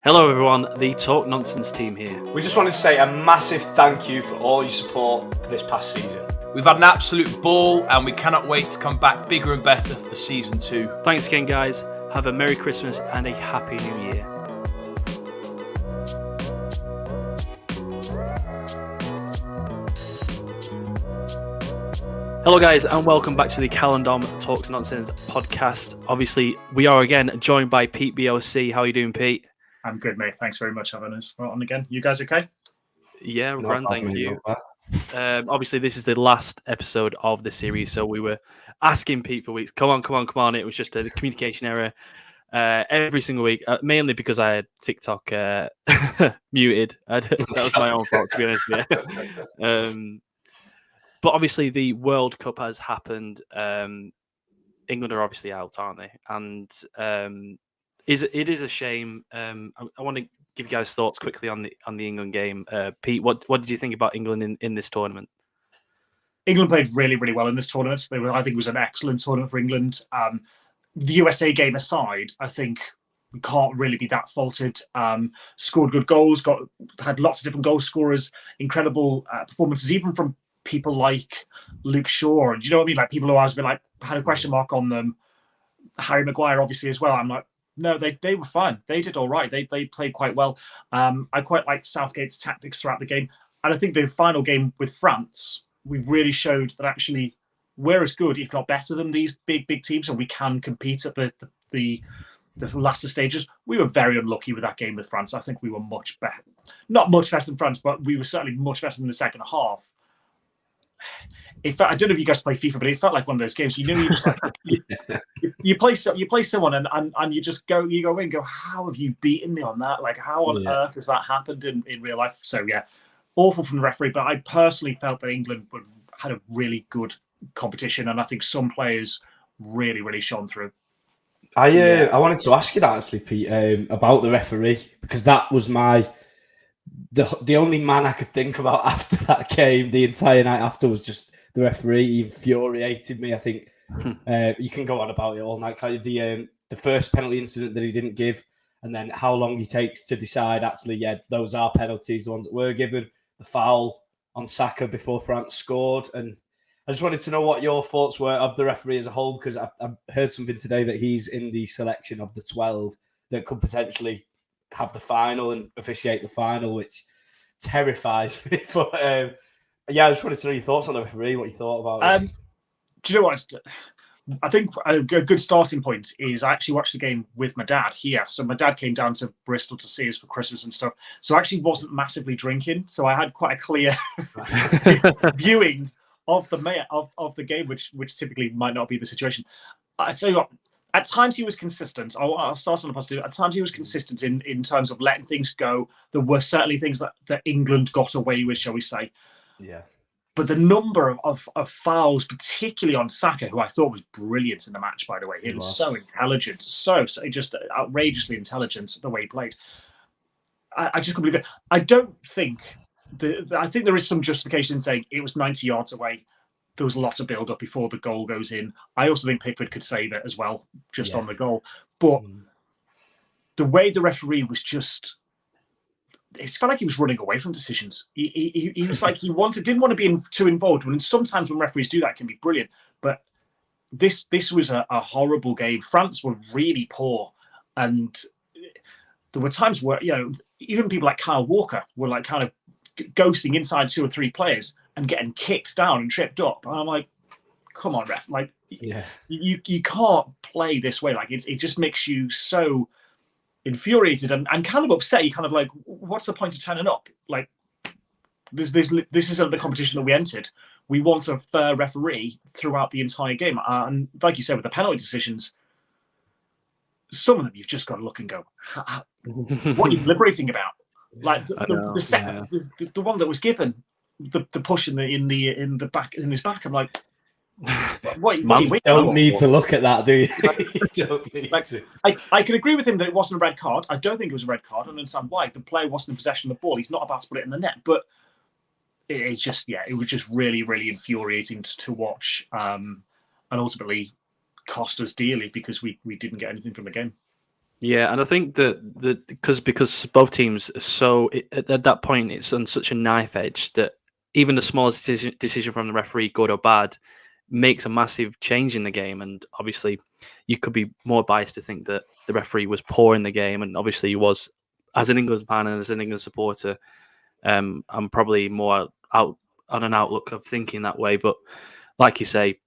Hello everyone, the Talk Nonsense team here. We just want to say a massive thank you for all your support for this past season. We've had an absolute ball and we cannot wait to come back bigger and better for season 2. Thanks again guys, have a Merry Christmas and a Happy New Year. Hello guys and welcome back to the Calendom Talks Nonsense podcast. Obviously we are again joined by Pete BOC. How are you doing, Pete? I'm good, mate. Thanks very much for having us on again. You guys okay? Yeah, grand, thank you. Obviously, this is the last episode of the series, so we were asking Pete for weeks. Come on. It was just a communication error every single week, mainly because I had TikTok muted. That was my own fault, to be honest with you. But obviously, the World Cup has happened. England are obviously out, aren't they? And it is a shame. I want to give you guys thoughts quickly on the England game. Pete, what did you think about England in this tournament? England played really, really well in this tournament. I think it was an excellent tournament for England. The USA game aside, I think we can't really be that faulted. Scored good goals, had lots of different goal scorers, incredible performances, even from people like Luke Shaw. And do you know what I mean? Like people who I was a bit like had a question mark on them. Harry Maguire, obviously, as well. I'm like, no, they were fine. They did all right. They played quite well. I quite liked Southgate's tactics throughout the game. And I think the final game with France, we really showed that actually we're as good, if not better, than these big teams, and we can compete at the latter stages. We were very unlucky with that game with France. I think we were much better. Not much better than France, but we were certainly much better than the second half. I don't know if you guys play FIFA, but it felt like one of those games. You know, you just like you play someone and you just go in and go, how have you beaten me on that? Like, how on earth has that happened in real life? So yeah, awful from the referee. But I personally felt that England had a really good competition, and I think some players really shone through. I wanted to ask you that actually, Pete, about the referee, because that was the only man I could think about after that game. The entire night after was just the referee. He infuriated me. I think you can go on about it all night. The first penalty incident that he didn't give, and then how long he takes to decide. Actually, yeah, those are penalties. The ones that were given. The foul on Saka before France scored, and I just wanted to know what your thoughts were of the referee as a whole, because I've heard something today that he's in the selection of the 12 that could potentially have the final and officiate the final, which terrifies me. But yeah, I just wanted to know your thoughts on the referee, what you thought about it. Do you know what? I think a good starting point is I actually watched the game with my dad here. So my dad came down to Bristol to see us for Christmas and stuff. So I actually wasn't massively drinking. So I had quite a clear viewing of the game, which typically might not be the situation. I tell you what, at times he was consistent. I'll start on a positive. At times he was consistent in terms of letting things go. There were certainly things that England got away with, shall we say. Yeah. But the number of fouls, particularly on Saka, who I thought was brilliant in the match, by the way. He was so intelligent, so just outrageously intelligent the way he played. I just couldn't believe it. I don't think... I think there is some justification in saying it was 90 yards away. There was a lot of build-up before the goal goes in. I also think Pickford could save it as well, just on the goal. But the way the referee was just... It felt like he was running away from decisions. He was like didn't want to be too involved. And sometimes when referees do that, it can be brilliant. But this was a horrible game. France were really poor, and there were times where even people like Kyle Walker were like kind of ghosting inside 2 or 3 players and getting kicked down and tripped up. And I'm like, come on, ref! Like, you can't play this way. Like, it just makes you so infuriated and kind of upset. You kind of like, what's the point of turning up? Like, this isn't the competition that we entered. We want a fair referee throughout the entire game. And like you said, with the penalty decisions, some of them you've just got to look and go, what are you deliberating about? Like the one that was given, the push in the back in his back. I'm like, what don't need to look at that, do you? You don't need to. I can agree with him that it wasn't a red card. I don't think it was a red card. I don't understand why. The player wasn't in possession of the ball. He's not about to put it in the net. But it was just really infuriating to watch, and ultimately cost us dearly because we didn't get anything from the game. Yeah, and I think that because both teams are so at that point it's on such a knife edge that even the smallest decision from the referee, good or bad, makes a massive change in the game. And obviously, you could be more biased to think that the referee was poor in the game, and obviously he was. As an England fan and as an England supporter, I'm probably more out on an outlook of thinking that way. But like you say,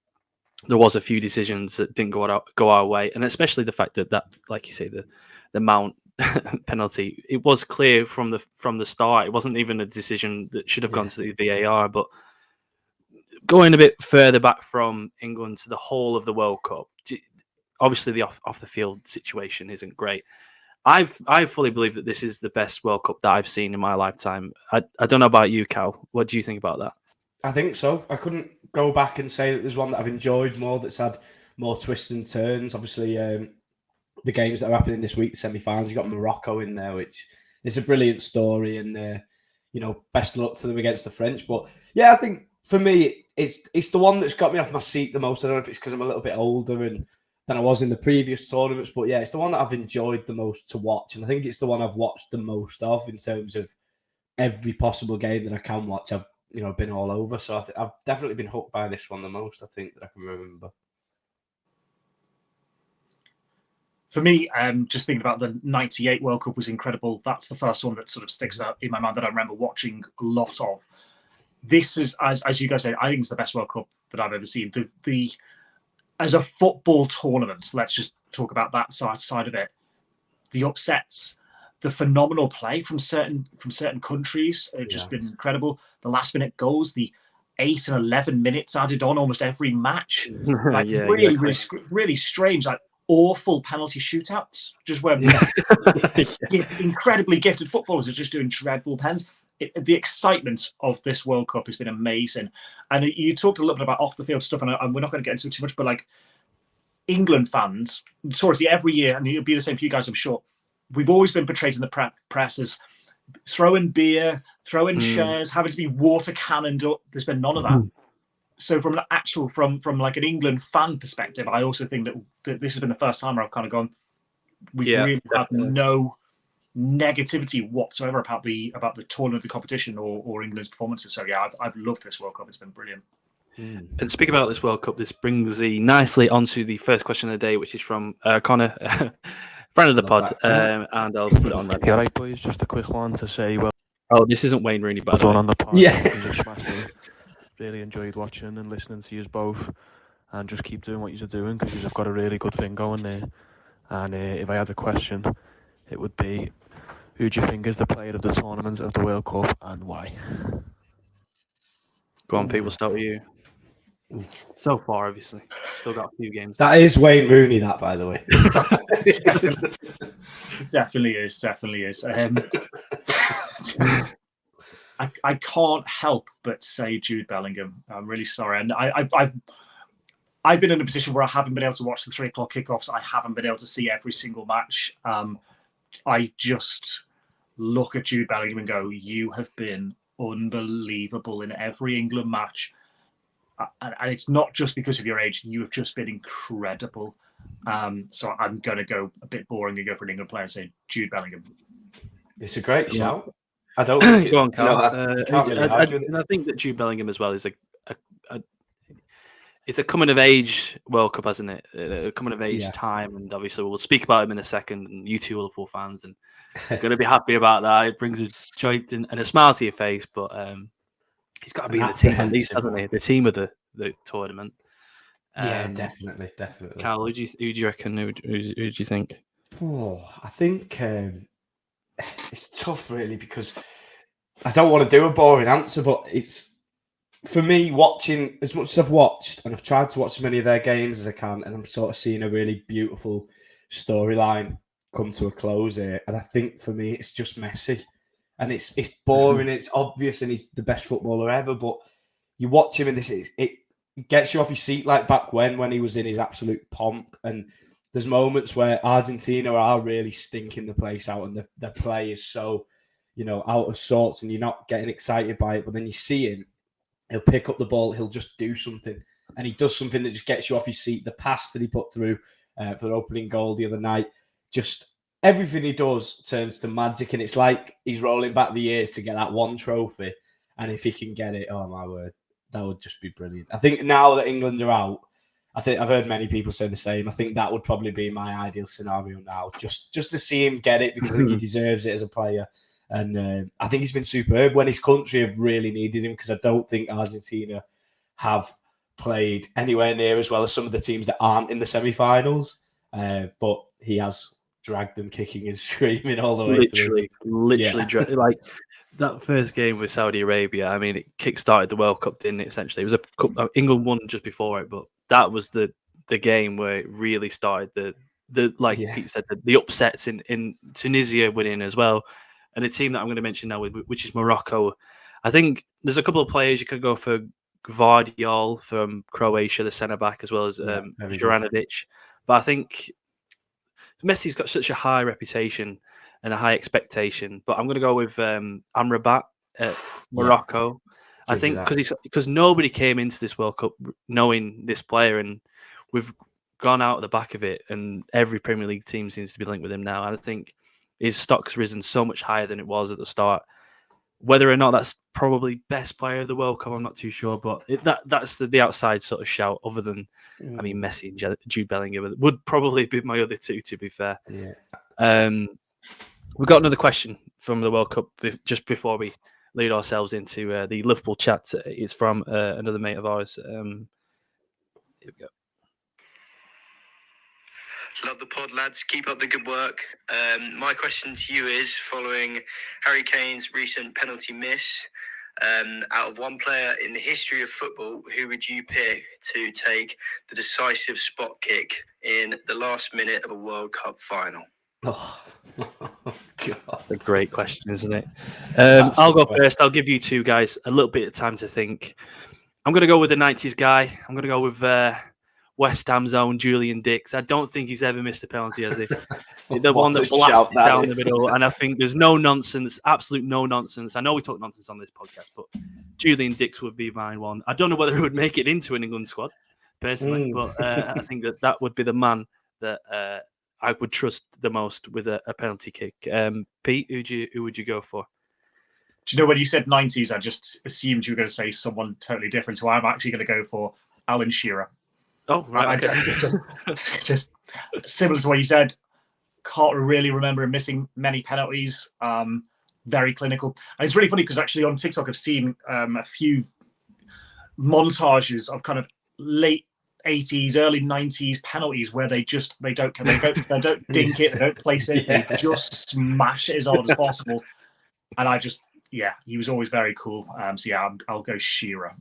there was a few decisions that didn't go our way, and especially the fact that like you say, the Mount penalty, it was clear from the start. It wasn't even a decision that should have gone to the VAR. But going a bit further back from England to the whole of the World Cup, obviously the off the field situation isn't great. I fully believe that this is the best World Cup that I've seen in my lifetime. I don't know about you, Cal. What do you think about that? I think so. I couldn't go back and say that there's one that I've enjoyed more, that's had more twists and turns. Obviously, the games that are happening this week, the semi-finals, you've got Morocco in there, which is a brilliant story, and best of luck to them against the French. But yeah, I think for me, it's the one that's got me off my seat the most. I don't know if it's because I'm a little bit older than I was in the previous tournaments, but yeah, it's the one that I've enjoyed the most to watch, and I think it's the one I've watched the most of in terms of every possible game that I can watch. I've been all over, so I've definitely been hooked by this one the most, I think, that I can remember. For me, just thinking about the 98 World Cup was incredible. That's the first one that sort of sticks out in my mind that I remember watching a lot of. This is, as you guys say, I think it's the best World Cup that I've ever seen. As a football tournament, let's just talk about that side of it. The upsets, the phenomenal play from certain countries have just been incredible. The last minute goals, the 8 and 11 minutes added on almost every match. Like really strange, like awful penalty shootouts, just where incredibly gifted footballers are just doing dreadful pens. The excitement of this World Cup has been amazing. And you talked a little bit about off the field stuff, and we're not going to get into it too much, but like England fans, notoriously every year, and it'll be the same for you guys, I'm sure, we've always been portrayed in the press as throwing beer, throwing shares, having to be water cannoned up. There's been none of that. So from like an England fan perspective, I also think that this has been the first time where I've kind of gone, we really have no negativity whatsoever about the tournament, the competition, or England's performances. So yeah, I've loved this World Cup. It's been brilliant. And speaking about this World Cup, this brings me nicely onto the first question of the day, which is from Connor, friend of the pod, and I'll put it on that. Yeah, right, boys. Just a quick one to say, this isn't Wayne Rooney, but well done on the pod. Yeah. Really enjoyed watching and listening to you both, and just keep doing what you're doing, because you've got a really good thing going there. And if I had a question, it would be, who do you think is the player of the tournament of the World Cup, and why? Go on, Pete, we'll start with you. So far, obviously. Still got a few games. That is Wayne Rooney, that, by the way. Definitely is. I can't help but say Jude Bellingham. I'm really sorry. And I've been in a position where I haven't been able to watch the 3 o'clock kickoffs. I haven't been able to see every single match. I just look at Jude Bellingham and go, you have been unbelievable in every England match. And it's not just because of your age. You have just been incredible. So I'm going to go a bit boring and go for an England player and say Jude Bellingham. It's a great shout. I don't think go on, Carl. I think that Jude Bellingham as well is it's a coming of age World Cup, hasn't it? A coming of age time, and obviously we'll speak about him in a second. And you two are full fans, and you're going to be happy about that. It brings a joy and a smile to your face, but he's got to be in the team at least, hasn't he? The team of the tournament. Yeah, definitely. Carl, who do you reckon? Who do you think? Oh, I think it's tough, really, because I don't want to do a boring answer, but it's, for me, watching as much as I've watched, and I've tried to watch as many of their games as I can, and I'm sort of seeing a really beautiful storyline come to a close here. And I think for me, it's just Messi, and it's boring, it's obvious, and he's the best footballer ever. But you watch him, and it gets you off your seat, like back when he was in his absolute pomp. And there's moments where Argentina are really stinking the place out, and their play is so, out of sorts, and you're not getting excited by it. But then you see him, he'll pick up the ball, he'll just do something, and he does something that just gets you off your seat. The pass that he put through for the opening goal the other night, just everything he does turns to magic, and it's like he's rolling back the years to get that one trophy. And if he can get it, oh my word, that would just be brilliant. I think now that England are out, I think I've heard many people say the same. I think that would probably be my ideal scenario now, just to see him get it, because I think he deserves it as a player. And I think he's been superb when his country have really needed him, because I don't think Argentina have played anywhere near as well as some of the teams that aren't in the semi-finals. But he has dragged them kicking and screaming all the way literally like that first game with Saudi Arabia. I mean, it kick-started the World Cup, didn't it? Essentially, it was a cup. England won just before it, but that was the game where it really started Pete said, the upsets in Tunisia winning as well, and the team that I'm going to mention now, which is Morocco. I think there's a couple of players you could go for. Gvardiol from Croatia, the centre back, as well as Juranovic. But I think Messi's got such a high reputation and a high expectation. But I'm going to go with Amrabat at Morocco. I think because nobody came into this World Cup knowing this player, and we've gone out of the back of it, and every Premier League team seems to be linked with him now. And I think his stock's risen so much higher than it was at the start. Whether or not that's probably best player of the World Cup, I'm not too sure. But that's the outside sort of shout. Other than, I mean, Messi and Jude Bellingham would probably be my other two, to be fair. Yeah. We got another question from the World Cup just before we lead ourselves into the Liverpool chat. It's from another mate of ours. Here we go. Love the pod, lads. Keep up the good work. My question to you is, following Harry Kane's recent penalty miss, out of one player in the history of football, who would you pick to take the decisive spot kick in the last minute of a World Cup final? Oh, God. That's a great question, isn't it? I'll go first. I'll give you two guys a little bit of time to think. I'm going to go with the 90s guy. I'm going to go with West Ham's own Julian Dix. I don't think he's ever missed a penalty, has he? The one that blasted down the middle. And I think there's no nonsense, absolute no nonsense. I know we talk nonsense on this podcast, but Julian Dix would be my one. I don't know whether he would make it into an England squad, personally, but I think that would be the man that I would trust the most with a penalty kick. Pete, who would you go for? Do you know when you said 90s, I just assumed you were going to say someone totally different. So I'm actually going to go for Alan Shearer. Oh, right. Just similar to what you said. Can't really remember him missing many penalties. Very clinical. And it's really funny because actually on TikTok I've seen a few montages of kind of late 80s, early 90s penalties where they don't dink it, they don't place it, they just smash it as hard as possible. And he was always very cool. I'll go Shearer.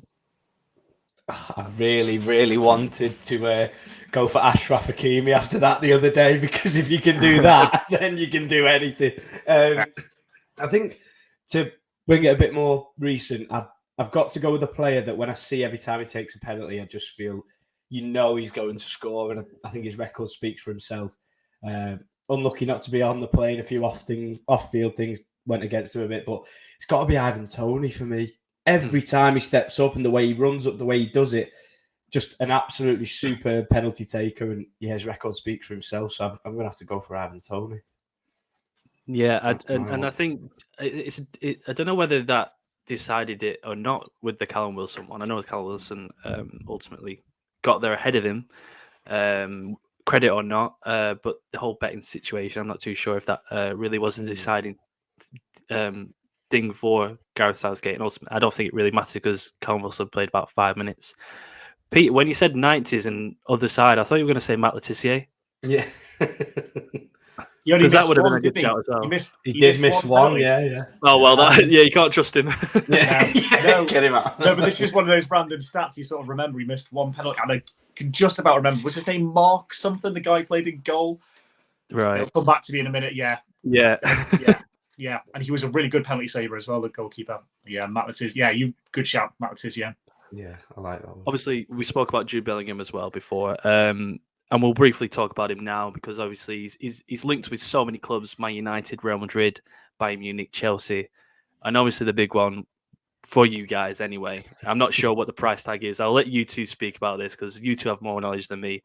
I really, really wanted to go for Ashraf Hakimi after that the other day, because if you can do that, then you can do anything. I think to bring it a bit more recent, I've got to go with a player that when I see every time he takes a penalty, I just feel, he's going to score, and I think his record speaks for himself. Unlucky not to be on the plane. A few off-field things went against him a bit, but it's got to be Ivan Toney for me. Every time he steps up and the way he runs up, the way he does it, just an absolutely superb penalty taker. And his record speaks for himself. So I'm going to have to go for Ivan Toney. Yeah, I think I don't know whether that decided it or not with the Callum Wilson one. I know Callum Wilson ultimately got there ahead of him, credit or not. But the whole betting situation, I'm not too sure if that really wasn't deciding thing for Gareth Southgate, and ultimately, I don't think it really mattered because Callum Wilson played about 5 minutes. Pete, when you said 90s and other side, I thought you were going to say Matt Letizia. Yeah. Because that would have been a good shout as well. He did miss one, yeah. Oh, well, you can't trust him. Get him out. No, but this is just one of those random stats you sort of remember. He missed one penalty, and I can just about remember. Was his name Mark something? The guy who played in goal? Right. He'll come back to me in a minute, yeah. Yeah, and he was a really good penalty saver as well, the goalkeeper. Yeah, Matt Letizia. Yeah, good shout, Matt Letizia. Yeah, I like that one. Obviously, we spoke about Jude Bellingham as well before, and we'll briefly talk about him now because obviously he's linked with so many clubs: Man United, Real Madrid, Bayern Munich, Chelsea, and obviously the big one for you guys anyway. I'm not sure what the price tag is. I'll let you two speak about this because you two have more knowledge than me.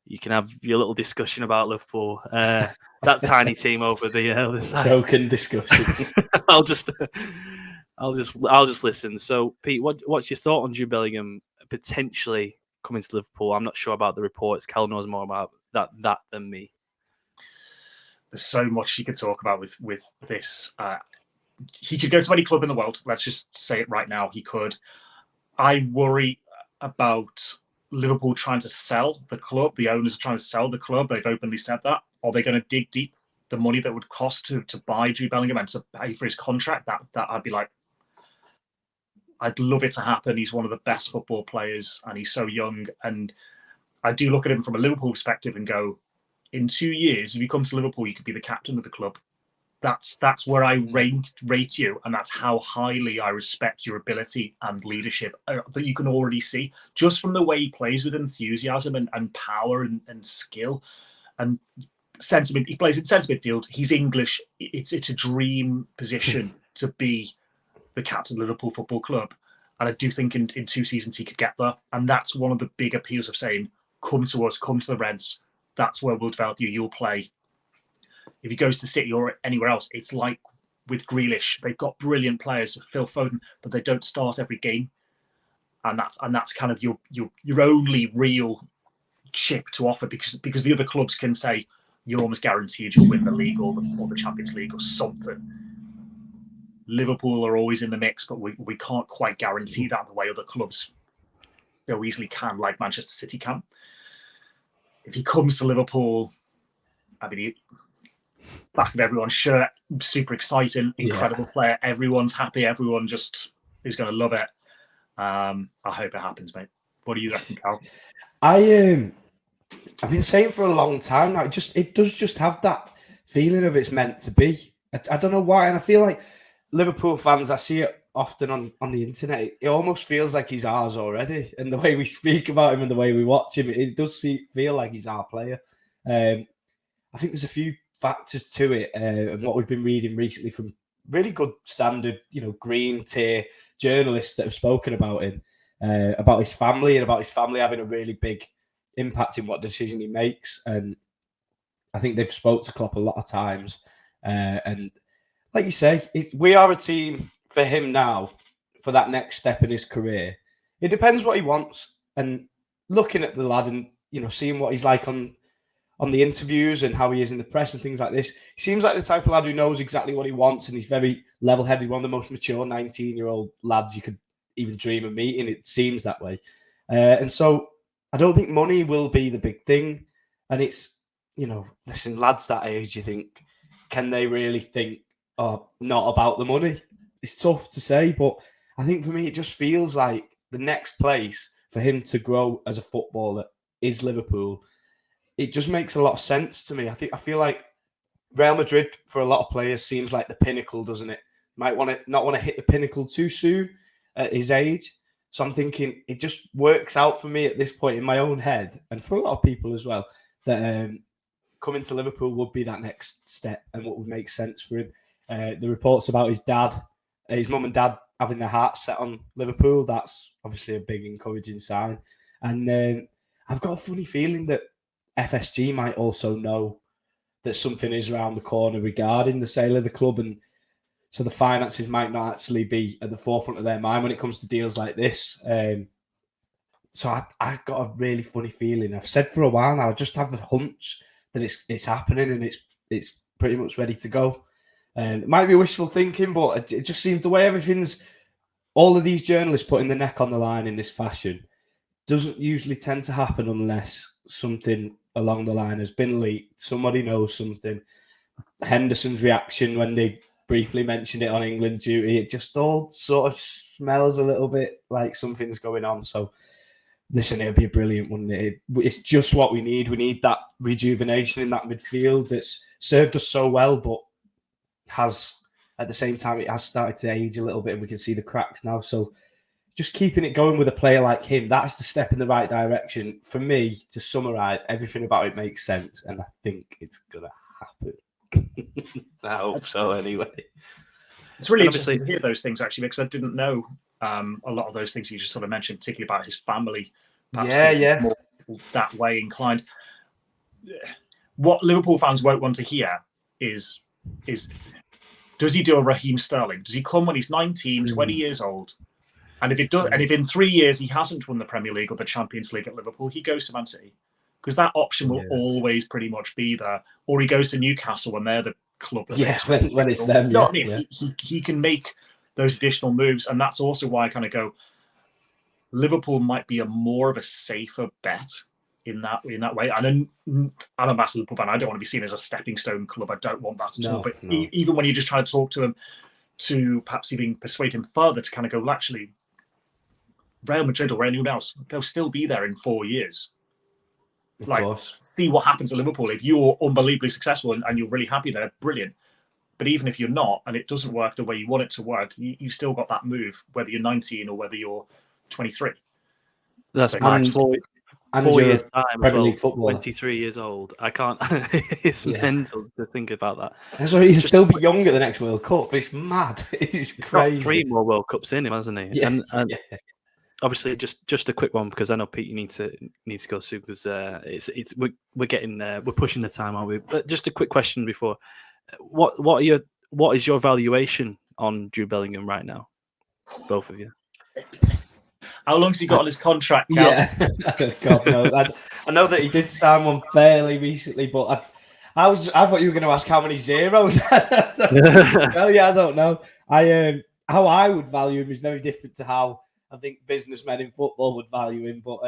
you can have your little discussion about Liverpool. That tiny team over the other side. Token discussion. I'll just listen. So, Pete, what's your thought on Jude Bellingham potentially coming to Liverpool? I'm not sure about the reports. Cal knows more about that than me. There's so much you could talk about with this. He could go to any club in the world. Let's just say it right now. He could. I worry about Liverpool trying to sell the club. The owners are trying to sell the club. They've openly said that. Are they going to dig deep the money that would cost to buy Jude Bellingham and to pay for his contract? That I'd be like, I'd love it to happen. He's one of the best football players and he's so young. And I do look at him from a Liverpool perspective and go, in 2 years, if you come to Liverpool, you could be the captain of the club. That's where I rate you, and that's how highly I respect your ability and leadership that you can already see just from the way he plays with enthusiasm and power and skill and sentiment. He plays in centre midfield. He's English. It's a dream position to be the captain of Liverpool Football Club, and I do think in 2 seasons he could get there. And that's one of the big appeals of saying, "Come to us, come to the Reds. That's where we'll develop you. You'll play." If he goes to City or anywhere else, it's like with Grealish. They've got brilliant players, Phil Foden, but they don't start every game, and that's kind of your only real chip to offer because the other clubs can say you're almost guaranteed you'll win the league or the Champions League or something. Liverpool are always in the mix, but we can't quite guarantee that the way other clubs so easily can, like Manchester City can. If he comes to Liverpool, I mean, back of everyone's shirt, super exciting, incredible player. Everyone's happy. Everyone just is going to love it. I hope it happens, mate. What do you reckon, Cal? I've been saying for a long time now. It does just have that feeling of it's meant to be. I don't know why, and I feel like Liverpool fans. I see it often on the internet. It almost feels like he's ours already, and the way we speak about him and the way we watch him, it does feel like he's our player. I think there's a few factors to it, and what we've been reading recently from really good standard, green tier journalists that have spoken about him, about his family and about his family having a really big impact in what decision he makes. And I think they've spoke to Klopp a lot of times. And like you say, we are a team for him now for that next step in his career. It depends what he wants. And looking at the lad and, seeing what he's like on the interviews and how he is in the press and things like this, he seems like the type of lad who knows exactly what he wants, and he's very level-headed, one of the most mature 19-year-old lads you could even dream of meeting. It seems that way. And so I don't think money will be the big thing. And it's, listen, lads that age, you think, can they really think, not about the money? It's tough to say, but I think for me, it just feels like the next place for him to grow as a footballer is Liverpool. It just makes a lot of sense to me. I feel like Real Madrid for a lot of players seems like the pinnacle, doesn't it? Might not want to hit the pinnacle too soon at his age. So I'm thinking it just works out for me at this point in my own head, and for a lot of people as well, that coming to Liverpool would be that next step and what would make sense for him. The reports about his mum and dad having their hearts set on Liverpool, that's obviously a big encouraging sign. And I've got a funny feeling that FSG might also know that something is around the corner regarding the sale of the club, and so the finances might not actually be at the forefront of their mind when it comes to deals like this. So I've got a really funny feeling. I've said for a while now, I just have a hunch that it's happening and it's pretty much ready to go. It might be wishful thinking, but it just seems the way all of these journalists putting their neck on the line in this fashion doesn't usually tend to happen unless something along the line has been leaked. Somebody knows something. Henderson's reaction when they briefly mentioned it on England duty, it just all sort of smells a little bit like something's going on. So listen, it'd be brilliant, wouldn't it? It's just what we need. We need that rejuvenation in that midfield that's served us so well, but has, at the same time, it has started to age a little bit and we can see the cracks now. So just keeping it going with a player like him, that's the step in the right direction. For me, to summarise, everything about it makes sense, and I think it's going to happen. I hope so, anyway. It's really interesting to hear those things, actually, because I didn't know a lot of those things you just sort of mentioned, particularly about his family. Perhaps more that way inclined. what Liverpool fans won't want to hear is does he do a Raheem Sterling? Does he come when he's 19, 20 years old? And if it does, and if in 3 years he hasn't won the Premier League or the Champions League at Liverpool, he goes to Man City, because that option will always pretty much be there. Or he goes to Newcastle when they're the club. That when it's them. I mean? He can make those additional moves, and that's also why I kind of go, Liverpool might be more of a safer bet in that way. And I'm a massive Liverpool fan. I don't want to be seen as a stepping stone club. I don't want that at all. But even when you just try to talk to him, to perhaps even persuade him further to kind of go, well, actually, Real Madrid or anyone else, they'll still be there in 4 years. Of course. See what happens at Liverpool. If you're unbelievably successful and you're really happy there, brilliant. But even if you're not, and it doesn't work the way you want it to work, you still got that move, whether you're 19 or whether you're 23. That's so, max 4 years time as well. League footballer. 23 years old. I can't. It's mental to think about that. That's why he'll still be young at the next World Cup. It's mad. It's crazy. Got 3 more World Cups in him, hasn't he? Yeah. And obviously, just a quick one, because I know Pete, you need to go soon, because we're getting we're pushing the time, aren't we? But just a quick question before. What is your valuation on Jude Bellingham right now, both of you? How long's he got on his contract, Cal? Yeah, God knows. I know that he did sign one fairly recently, but I thought you were going to ask how many zeros. Well, yeah, I don't know. How I would value him is very different to how I think businessmen in football would value him. But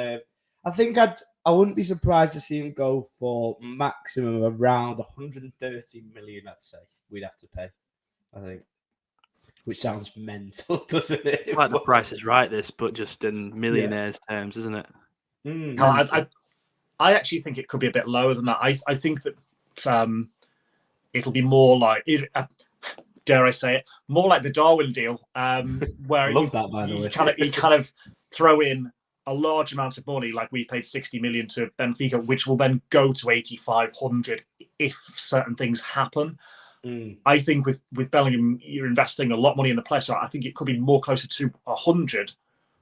I think I wouldn't be surprised to see him go for maximum around 130 million. I'd say we'd have to pay. I think. Which sounds mental, doesn't it? It's like The Price is Right, this, but just in millionaires terms, isn't it? I actually think it could be a bit lower than that. I think that it'll be more like, dare I say it, more like the Darwin deal, where I love that, by the way. You kind of throw in a large amount of money, like we paid 60 million to Benfica, which will then go to 8,500 if certain things happen. I think with Bellingham, you're investing a lot of money in the player, so I think it could be more closer to 100,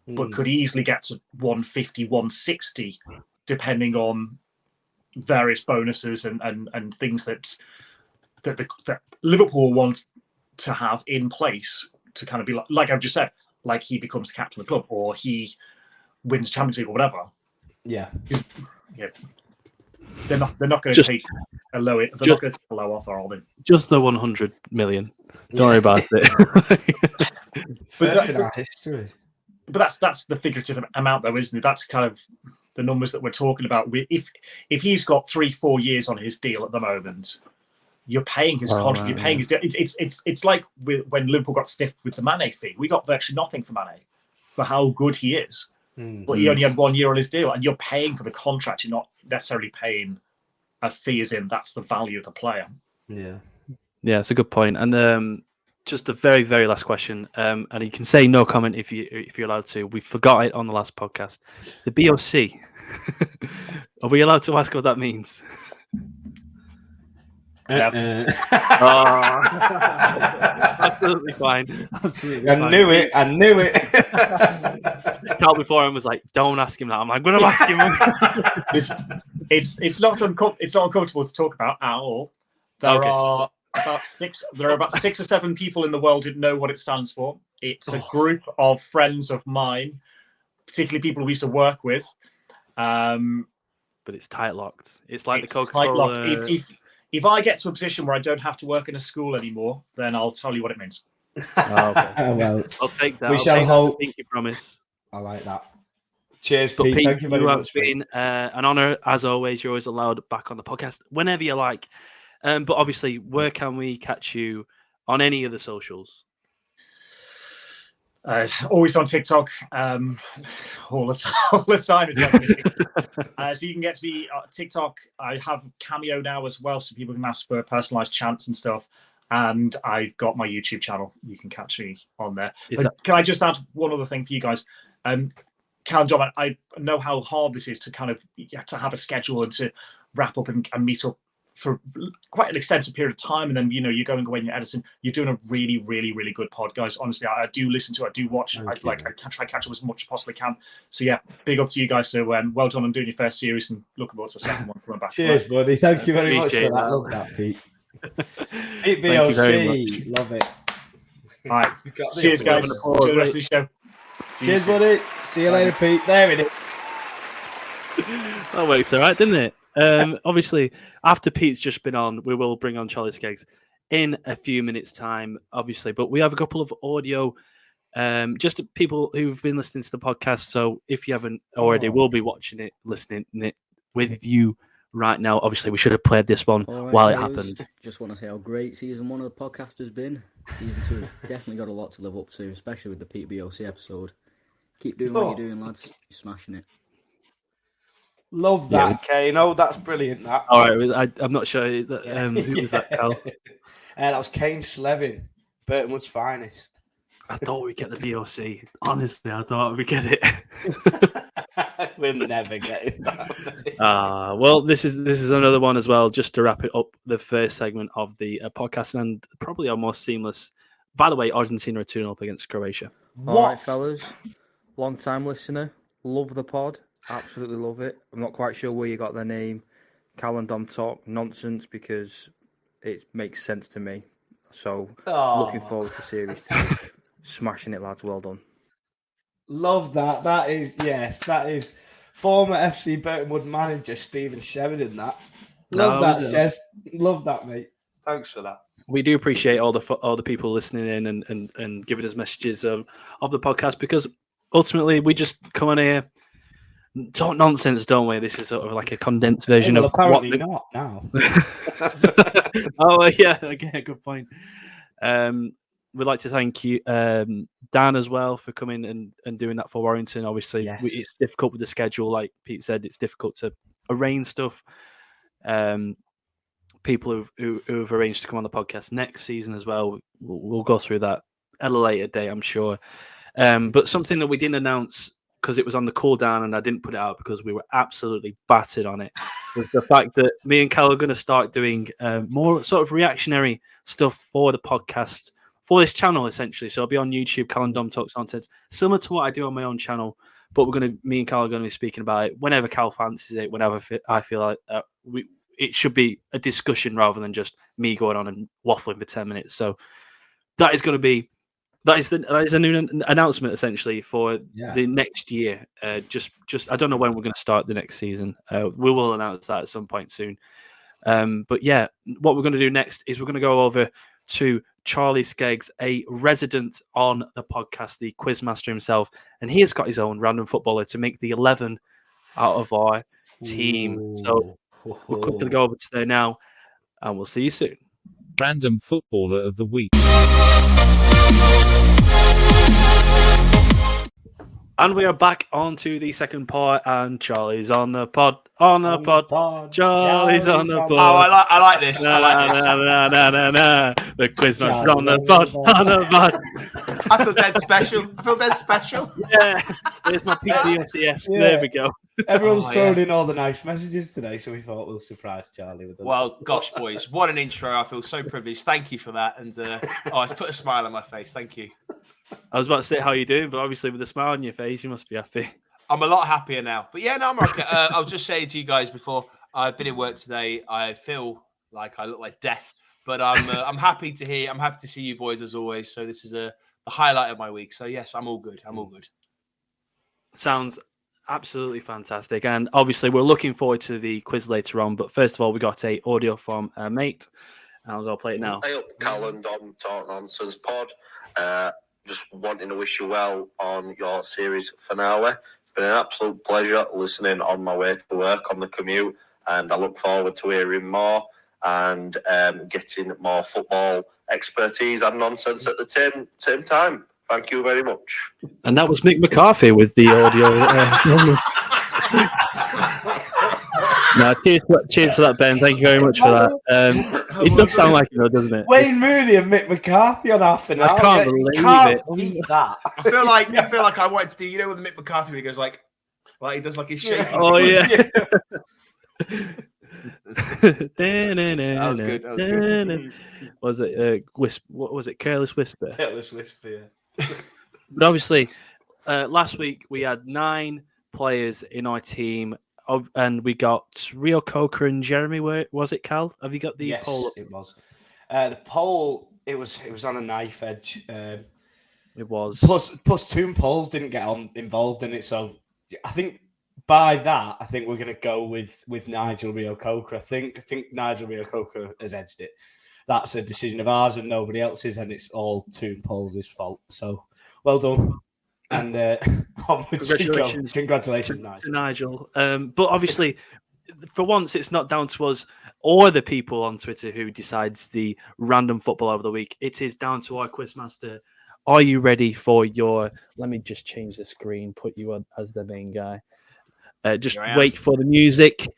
but could easily get to 150, 160, depending on various bonuses and things that Liverpool want to have in place to kind of be like I've just said, like he becomes the captain of the club or he wins the Champions League or whatever. Yeah. They're not going to take a low. They're not going to take a low offer, are they? Just the 100 million. Don't worry about it. First in our history. But that's the figurative amount, though, isn't it? That's kind of the numbers that we're talking about. If he's got 3-4 years on his deal at the moment, you're paying his contract. Right, you're paying his deal. It's like when Liverpool got stiffed with the Mane fee. We got virtually nothing for Mane for how good he is. But he only had 1 year on his deal, and you're paying for the contract. You're not necessarily paying a fee, as in that's the value of the player. Yeah, it's a good point. And just a very, very last question. And you can say no comment if you're allowed to. We forgot it on the last podcast. The BOC. Are we allowed to ask what that means? Absolutely fine. Absolutely fine. I knew it. Carl before him was like, "Don't ask him that." I'm like, "I'm going to ask him." It's not uncomfortable to talk about at all. There are about 6 or 7 people in the world who know what it stands for. It's a group of friends of mine, particularly people we used to work with. But it's tight locked. It's like the Coca-Cola. If I get to a position where I don't have to work in a school anymore, then I'll tell you what it means. Okay. Well, I'll take that. We shall hope. Pinky promise. I like that. Cheers, But Pete. Pete, Thank you very much. It's been an honour, as always. You're always allowed back on the podcast whenever you like. But obviously, where can we catch you on any of the socials? Always on TikTok, all the time. So you can get to me on TikTok. I have Cameo now as well, so people can ask for personalised chants and stuff. And I've got my YouTube channel. You can catch me on there. Can I just add one other thing for you guys? Cal and John, I know how hard this is to kind of to have a schedule and to wrap up and meet up for quite an extensive period of time, and then you're going away and you're editing. You're doing a really, really, really good pod, guys. Honestly, I do listen to it, I do watch. I try to catch up as much as possibly can. So yeah, big up to you guys. So well done on doing your first series, and looking forward to the second one coming back. Cheers, buddy. Thank you very much for that. Love that, Pete. Pete BOC, love it. All right, cheers, guys. Enjoy the rest of the show. Cheers, buddy. See you later, Pete. There it is. That worked all right, didn't it? Obviously, after Pete's just been on, we will bring on Charlie Skeggs in a few minutes' time, obviously. But we have a couple of audio, just people who've been listening to the podcast. So if you haven't already, we'll be watching it, listening it with you right now. Obviously, we should have played this one while it happened. Just want to say how great season 1 of the podcast has been. Season 2 has definitely got a lot to live up to, especially with the Pete BOC episode. Keep doing what you're doing, lads. You're smashing it. Love that, Kane. Oh, that's brilliant. That. All right, I'm not sure. Who was that, Cal? That was Kane Slevin, Burtonwood's finest. I thought we'd get the BOC. Honestly, I thought we'd get it. We'll never get it. Well, this is another one as well, just to wrap it up, the first segment of the podcast, and probably our most seamless. By the way, Argentina are 2-0 up against Croatia. All right, fellas. Long-time listener. Love the pod. Absolutely love it. I'm not quite sure where you got the name Cal and Dom Talk Nonsense, because it makes sense to me. So looking forward to series 2. Smashing it, lads. Well done. Love that. That is former FC Burtonwood manager Stephen Sheridan. Love that, love that, mate. Thanks for that. We do appreciate all the people listening in and giving us messages of the podcast, because ultimately we just come on here, talk nonsense, don't we? This is sort of like a condensed version of apparently not now. Oh yeah, again, good point. We'd like to thank you, Dan, as well, for coming and doing that for Warrington. Obviously, it's difficult with the schedule, like Pete said. It's difficult to arrange stuff. People who've arranged to come on the podcast next season as well. We'll go through that at a later date, I'm sure. But something that we didn't announce, because it was on the cool down and I didn't put it out because we were absolutely battered on it, was the fact that me and Cal are going to start doing more sort of reactionary stuff for the podcast, for this channel, essentially. So I'll be on YouTube, Cal and Dom Talks Nonsense, similar to what I do on my own channel, but me and Cal are going to be speaking about it whenever Cal fancies it, whenever I feel like it should be a discussion rather than just me going on and waffling for 10 minutes. So that is a new announcement, essentially, for the next year. Just I don't know when we're going to start the next season. We will announce that at some point soon. But yeah, what we're going to do next is we're going to go over to Charlie Skeggs, a resident on the podcast, the quizmaster himself, and he has got his own random footballer to make the 11 out of our team. Ooh. So we'll quickly go over to there now, and we'll see you soon. Random footballer of the week. And we are back on to the second part, and Charlie's on the pod. Charlie's on the pod. Oh, I like this. I like this. The quizmaster's on the pod. I feel dead special. Yeah, there's my Pete BOC. Yes, there we go. Everyone's thrown in all the nice messages today, so we thought we'll surprise Charlie with them. Well, gosh, boys, what an intro. I feel so privileged. Thank you for that. And it's put a smile on my face. Thank you. I was about to say how you doing, but obviously with a smile on your face, you must be happy. I'm a lot happier now. But yeah, no, I'm okay. I'll just say to you guys before, I've been in work today. I feel like I look like death, but I'm happy to hear. I'm happy to see you boys as always. So this is the highlight of my week. So yes, I'm all good. Sounds absolutely fantastic. And obviously we're looking forward to the quiz later on. But first of all, we got a audio from a mate. I'll go play it now. Hey up, Cal and Dom Talk Nonsense pod. Just wanting to wish you well on your series finale. It's been an absolute pleasure listening on my way to work on the commute, and I look forward to hearing more and getting more football expertise and nonsense at the same time. Thank you very much. And that was Mick McCarthy with the audio. No, cheers for that, Ben. Thank you very much for that. It does sound like it, though, doesn't it? Wayne Rooney and Mick McCarthy on half an hour. I can't believe it. Beat that. I feel like I wanted to do, with Mick McCarthy, he goes like he does like his shaking. Oh yeah. That was good. That was good. Was it what was it? Careless Whisper. Careless Whisper. Yeah. But obviously, last week we had 9 players in our team, and we got Rio Coker and Jeremy. Where was it, Cal? Have you got the poll? It was. The poll. It was on a knife edge. It was. Plus 2 polls didn't get involved in it, so I think by that, I think we're going to go with Nigel Rio Coker. I think Nigel Rio Coker has edged it. That's a decision of ours and nobody else's, and it's all Toon Polls' fault. So well done. And congratulations, Nigel. But obviously, for once, it's not down to us or the people on Twitter who decides the random football of the week. It is down to our quizmaster. Are you ready for your... Let me just change the screen, put you on as the main guy. Just wait for the music.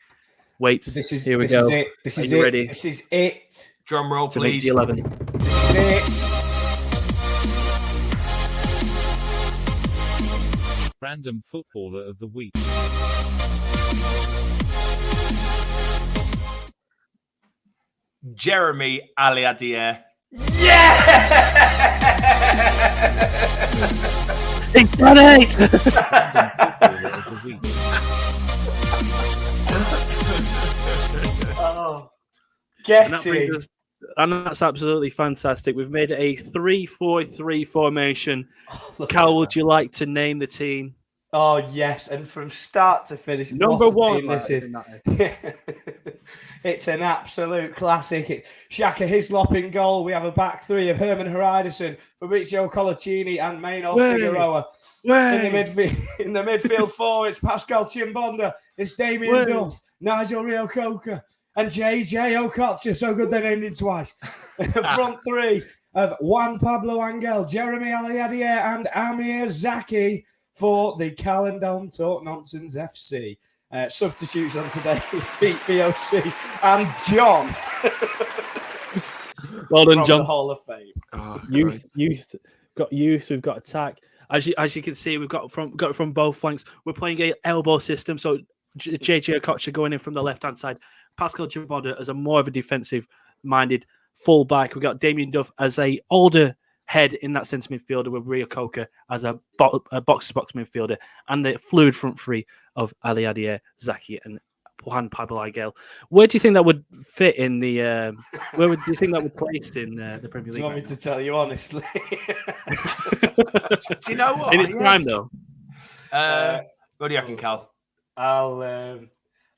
Wait. Here we go. This is it. Ready? This is it. Drum roll, please. To make the 11. This is it. Random footballer of the week. Jeremy Aliadier. Yeah! It's funny! Oh, get it. And that's absolutely fantastic. We've made it a 3-4-3 formation. Cal, would you like to name the team? Oh, yes. And from start to finish, number 1. This is. It's an absolute classic. It's Shaka Hislop in goal. We have a back 3 of Herman Hreiderson, Fabrizio Colaccini, and Maynard Figueroa. In the midfield 4, it's Pascal Chimbonda. It's Damien Duff, Nigel Rio Coker, and JJ Okocha. So good they named him twice. Front 3 of Juan Pablo Angel, Jeremy Aliadier, and Amir Zaki for the Calendon Talk Nonsense FC. Substitutes on today is Pete BOC and John. Well done, John. The Hall of Fame. Oh, youth. We've got attack. As you can see, we've got it from both flanks. We're playing a elbow system, so JJ Okocha going in from the left hand side. Pascal Chimbonda as a more of a defensive-minded fullback. We've got Damien Duff as a older head in that centre midfielder, with Rio Coker as a box-to-box midfielder, and the fluid front 3 of Aliadier, Zaki, and Juan Pablo Angel. Where do you think that would fit in the? Do you think that would place in the Premier League? Do you want me to tell you honestly? Do you know what? In its time, though. What do you reckon, Cal? I'll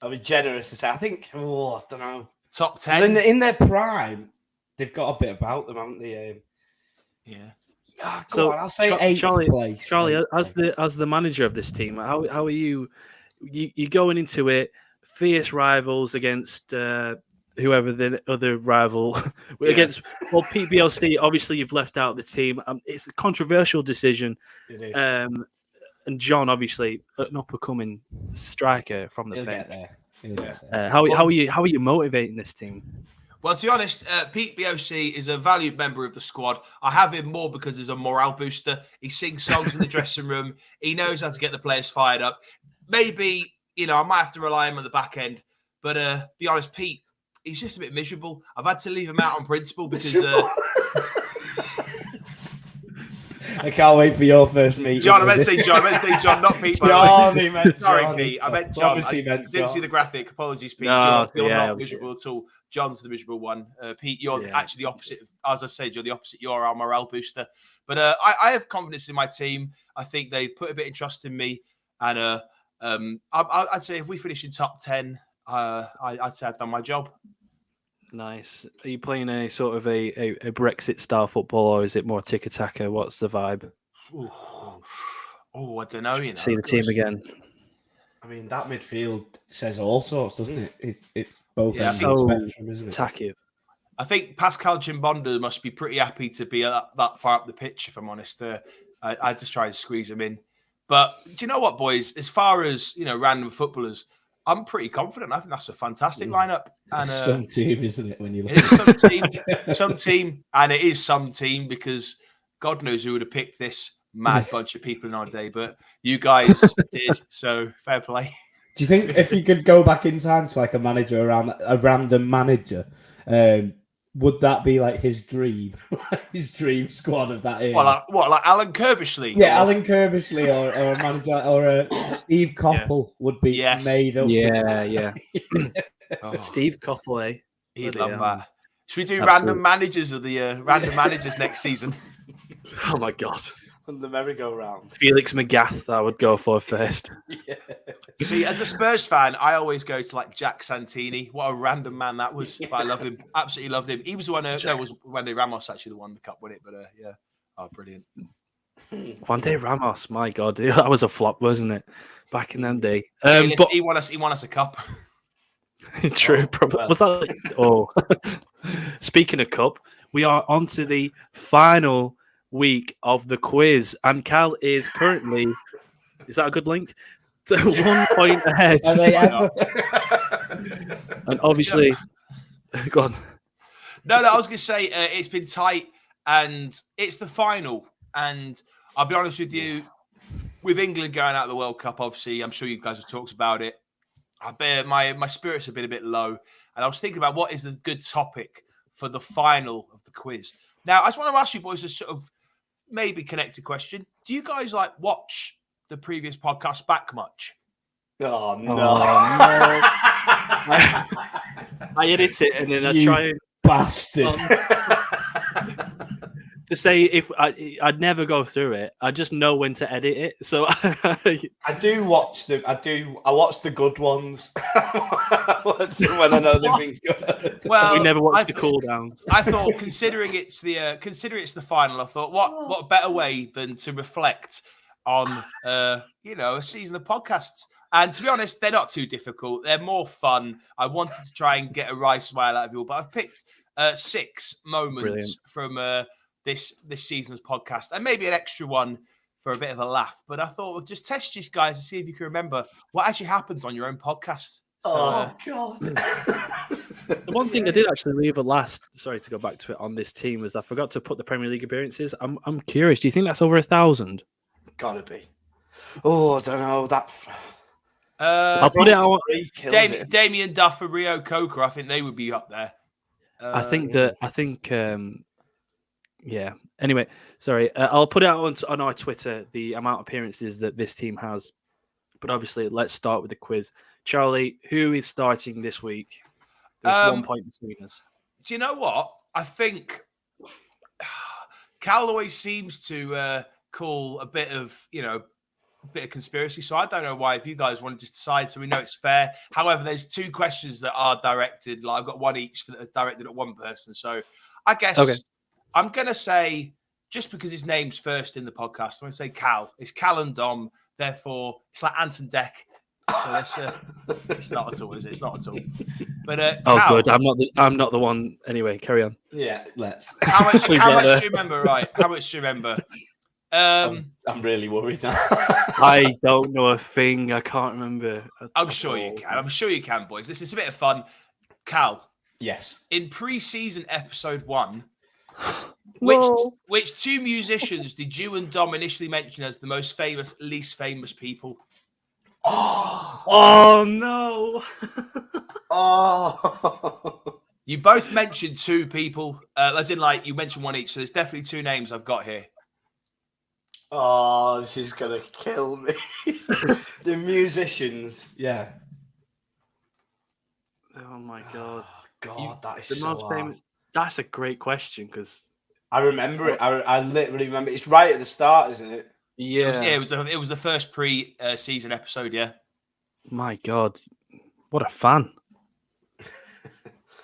be generous and say I think. I don't know. Top 10 in their prime. They've got a bit about them, haven't they? Yeah. So I'll say 8th place. Charlie, as the manager of this team, how are you? You going into it, fierce rivals against whoever the other rival against. Well, Pete BOC. Obviously, you've left out the team. It's a controversial decision. It is. And John, obviously, an up-and-coming striker from the bench. He'll get there. How are you motivating this team? Well, to be honest, Pete BOC is a valued member of the squad. I have him more because he's a morale booster. He sings songs in the dressing room. He knows how to get the players fired up. Maybe, I might have to rely on him at the back end. But be honest, Pete, he's just a bit miserable. I've had to leave him out on principle because... I can't wait for your first meeting. John, I meant to say John, not Pete. Sorry, Pete. I meant John. I didn't see the graphic. Apologies, Pete. You're not miserable at all. John's the miserable one. Pete, you're actually the opposite. As I said, you're the opposite. You're our morale booster. But I have confidence in my team. I think they've put a bit of trust in me. And I'd say if we finish in top 10, I'd say I've done my job. Nice. Are you playing a sort of a Brexit style football, or is it more tiki-taka? What's the vibe? Oh, I don't know. See the team again. I mean, that midfield says all sorts, doesn't it? It's both so spectrum, isn't it? Tacky. I think Pascal Chimbonda must be pretty happy to be that far up the pitch, if I'm honest. I just try to squeeze him in. But do you know what, boys? As far as, random footballers, I'm pretty confident. I think that's a fantastic lineup. And some team, isn't it? When you look, it is some team, and it is some team because God knows who would have picked this mad bunch of people in our day. But you guys did, so fair play. Do you think if you could go back in time to like a random manager, would that be like his dream, his dream squad of that era? Like Alan Kirbishley? Yeah, Alan Kirbishley or a manager or a Steve Coppell would be made up. Yeah. Steve Coppell, eh? He'd love that. Should we do random managers of the random managers next season? Oh my God. On the merry-go-round. Felix Magath, I would go for first. Yeah. See, as a Spurs fan, I always go to like Jack Santini. What a random man that was. But I love him. Absolutely loved him. He was the one. Was Wendy Ramos actually the one that cup won it? But yeah. Oh, brilliant. Wendy Ramos, my God, that was a flop, wasn't it? Back in that day. But he won us a cup. True, probably. Was that? Speaking of cup, we are on to the final week of the quiz, and Cal is currently. Is that a good link? 1 point ahead. Are they ever? And obviously, go on. No, I was going to say it's been tight, and it's the final. And I'll be honest with you, with England going out of the World Cup, obviously, I'm sure you guys have talked about it. I bet my spirits have been a bit low, and I was thinking about what is the good topic for the final of the quiz. Now, I just want to ask you boys a sort of maybe connected question. Do you guys like watch the previous podcast back much? Oh no! I edit it and then I try and bastard. To say if I'd never go through it, I just know when to edit it. So I do watch them. I watch the good ones when I know they've been good. Well, we never watch the cool downs. I thought, considering it's the final, I thought, what better way than to reflect on a season of podcasts. And to be honest, they're not too difficult. They're more fun. I wanted to try and get a wry smile out of you all, but I've picked 6 moments from this season's podcast, and maybe an extra one for a bit of a laugh. But I thought we'll just test you guys to see if you can remember what actually happens on your own podcast. So, God! The one thing I did actually leave at last, sorry to go back to it on this team, was I forgot to put the Premier League appearances. I'm curious. Do you think that's over 1,000? Gotta be. Oh, I don't know that. I'll put it out. Damien Duff and Rio Coker, I think they would be up there. Yeah. Anyway, sorry. I'll put it out on our Twitter, the amount of appearances that this team has. But obviously, let's start with the quiz. Charlie, who is starting this week? There's 1 point between us. Do you know what? I think Cal always seems to call a bit of conspiracy. So I don't know why, if you guys want to just decide so we know it's fair. However, there's 2 questions that are directed. Like I've got one each that are directed at one person. So I guess I'm going to say, just because his name's first in the podcast, I'm going to say Cal. It's Cal and Dom. Therefore, it's like Ant and Dec. So that's it's not at all, is it? It's not at all. But Cal, good. I'm not the one. Anyway, carry on. Yeah, let's. How much do you remember? Right? How much do you remember? I'm really worried now. I don't know a thing. I can't remember. I'm sure you can. I'm sure you can, boys. This is a bit of fun. Cal. Yes. In pre-season episode 1, Whoa. which 2 musicians did you and Dom initially mention as the most famous, least famous people? Oh no. You both mentioned 2 people, as in like you mentioned one each. So there's definitely 2 names I've got here. Oh, this is gonna kill me. The musicians, yeah. Oh my God. God, that is the so most hard. famous. That's a great question because I remember it. I literally remember. It's right at the start, isn't it? Yeah. It was the first pre-season episode. Yeah. My God, what a fan!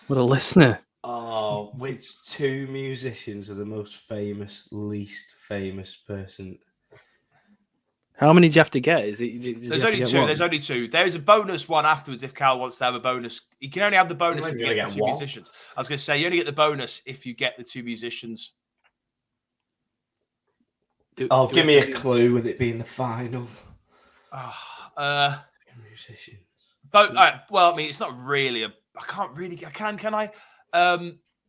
What a listener! Oh, which 2 musicians are the most famous, least famous person? How many do you have to get? There's only 2. There's only 2. There is a bonus one afterwards if Cal wants to have a bonus. You can only have the bonus if you get the 2 musicians. I was going to say, you only get the bonus if you get the 2 musicians. Give me a clue with it being the final. Musicians. Both. Well, I mean, it's not really a. I can't really. Can I?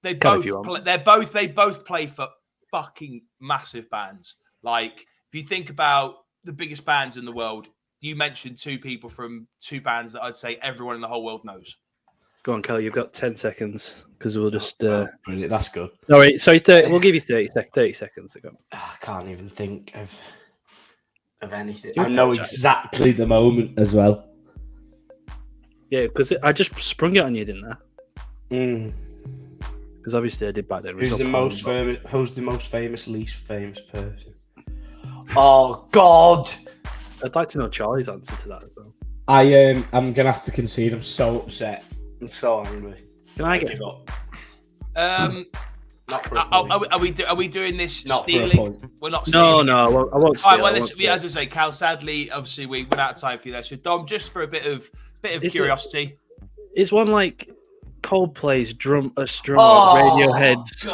They both play for fucking massive bands. Like if you think about the biggest bands in the world, you mentioned 2 people from 2 bands that I'd say everyone in the whole world knows. Go on, Kelly. You've got 10 seconds because we'll just. Brilliant. That's good. Sorry. we'll give you 30 seconds to go. I can't even think of anything. I know exactly the moment as well. Yeah, because I just sprung it on you, didn't I? Mm. Because obviously I did back then. Who's the most famous, least famous person? Oh God! I'd like to know Charlie's answer to that as well. I'm gonna have to concede. I'm so upset. I'm so angry. Can I get up? Not for a point. Are we doing this not stealing? For a point. We're not stealing. No, I won't steal. All right, well, as I say, Cal, sadly, obviously, we went out of time for you there. So, Dom, just for a bit of curiosity. Is one like Coldplay's drummer, Radiohead's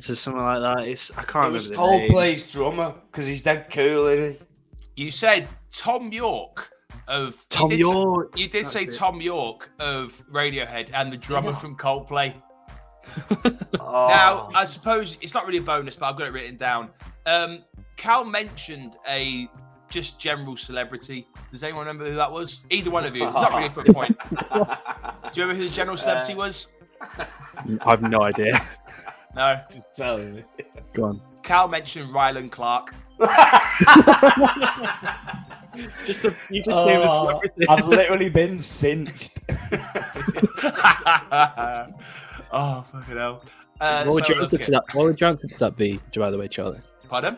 or something like that? I can't remember the name. Coldplay's drummer because he's dead cool, isn't he? You said Tom York of Tom York. You did say Tom York of Radiohead and the drummer from Coldplay. Now, I suppose it's not really a bonus, but I've got it written down. Cal mentioned a just general celebrity. Does anyone remember who that was? Either one of you. Not really for a point. Do you remember who the general celebrity was? I've no idea. No. Just telling me. Go on. Cal mentioned Ryland Clark. You just gave us celebrity. I've literally been cinched. Oh, fucking hell. What would your answer to that be, by the way, Charlie? Pardon?